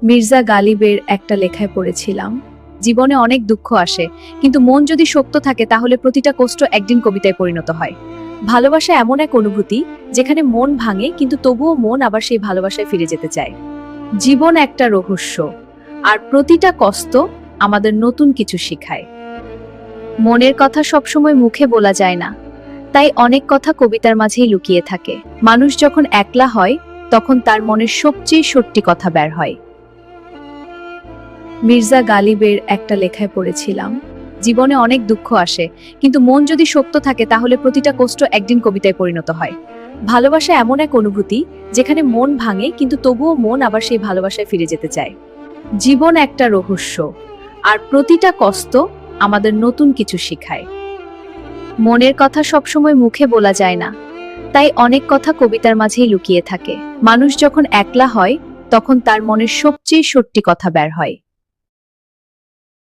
মির্জা গালিবের একটা লেখায় পড়েছিলাম, জীবনে অনেক দুঃখ আসে, কিন্তু মন যদি শক্ত থাকে তাহলে প্রতিটা কষ্ট একদিন কবিতায় পরিণত হয়। ভালোবাসা এমন এক অনুভূতি যেখানে মন ভাঙে কিন্তু তবুও মন আবার সেই ভালোবাসায় ফিরে যেতে চায়। জীবন একটা রহস্য, আর প্রতিটা কষ্ট আমাদের নতুন কিছু শেখায়। মনের কথা সবসময় মুখে বলা যায় না, তাই অনেক কথা কবিতার মাঝেই লুকিয়ে থাকে। মানুষ যখন একলা হয় তখন তার মনের সবচেয়ে সত্যি কথা বের হয়। মির্জা গালিবের একটা লেখায় পড়েছিলাম, জীবনে অনেক দুঃখ আসে, কিন্তু মন যদি শক্ত থাকে তাহলে প্রতিটা কষ্ট একদিন কবিতায় পরিণত হয়। ভালোবাসা এমন এক অনুভূতি যেখানে মন ভাঙে কিন্তু তবুও মন আবার সেই ভালোবাসায় ফিরে যেতে চায়। জীবন একটা রহস্য, আর প্রতিটা কষ্ট আমাদের নতুন কিছু শেখায়। মনের কথা সবসময় মুখে বলা যায় না, তাই অনেক কথা কবিতার মাঝেই লুকিয়ে থাকে। মানুষ যখন একলা হয় তখন তার মনের সবচেয়ে সত্যি কথা বের হয়।